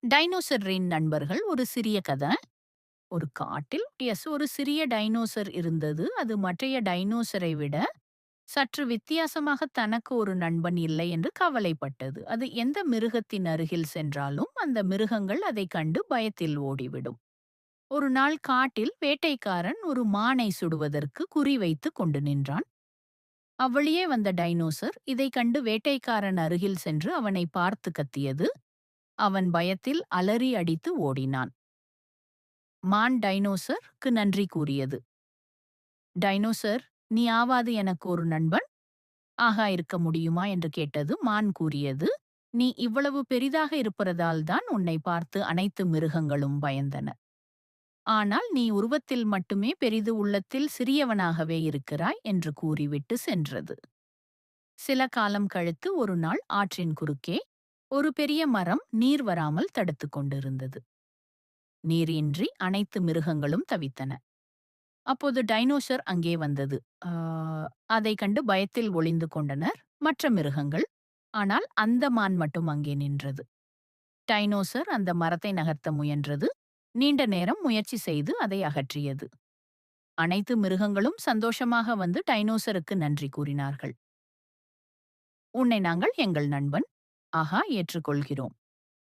டைனோசரின் நண்பர்கள் ஒரு சிறிய கதை. ஒரு காட்டில் ஒரு சிறிய டைனோசர் இருந்தது. அது மற்றைய டைனோசரை விட சற்று வித்தியாசமாக தனக்கு ஒரு நண்பன் இல்லை என்று கவலைப்பட்டது. அது எந்த மிருகத்தின் அருகில் சென்றாலும் அந்த மிருகங்கள் அதைக் கண்டு பயத்தில் ஓடிவிடும். ஒரு நாள் காட்டில் வேட்டைக்காரன் ஒரு மானை சுடுவதற்கு குறிவைத்து கொண்டு நின்றான். அவ்வழியே வந்த டைனோசர் இதைக் கண்டு வேட்டைக்காரன் அருகில் சென்று அவனை பார்த்து கத்தியது. அவன் பயத்தில் அலறி அடித்து ஓடினான். மான் டைனோசருக்கு நன்றி கூறியது. டைனோசர், நீ ஆவாது எனக்கு ஒரு நண்பன் இருக்க முடியுமா என்று கேட்டது. மான் கூறியது, நீ இவ்வளவு பெரிதாக இருப்பதால் தான் உன்னை பார்த்து அனைத்து மிருகங்களும் பயந்தன. ஆனால் நீ உருவத்தில் மட்டுமே பெரிது, உள்ளத்தில் சிறியவனாகவே இருக்கிறாய் என்று கூறிவிட்டு சென்றது. சில காலம் கழித்து ஒரு நாள் ஆற்றின் குறுக்கே ஒரு பெரிய மரம் நீர் வராமல் தடுத்துக் கொண்டிருந்தது. நீர் இன்றி அனைத்து மிருகங்களும் தவித்தன. அப்போது டைனோசர் அங்கே வந்தது. ஆ, அதைக் கண்டு பயத்தில் ஒளிந்து கொண்டனர் மற்ற மிருகங்கள். ஆனால் அந்த மான் மட்டும் அங்கே நின்றது. டைனோசர் அந்த மரத்தை நகர்த்த முயன்றது. நீண்ட நேரம் முயற்சி செய்து அதை அகற்றியது. அனைத்து மிருகங்களும் சந்தோஷமாக வந்து டைனோசருக்கு நன்றி கூறினார்கள். உன்னை நாங்கள் எங்கள் நண்பன் ஏற்றுக்கொள்கிறோம்.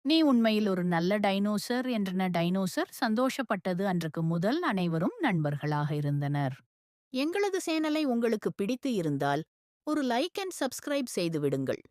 நீ உண்மையில் ஒரு நல்ல டைனோசர் என்றன டைனோசர் சந்தோஷப்பட்டது. அன்றைக்கு முதல் அனைவரும் நண்பர்களாக இருந்தனர். எங்களது சேனலை உங்களுக்கு பிடித்து இருந்தால் ஒரு லைக் அண்ட் சப்ஸ்கிரைப் செய்து விடுங்கள்.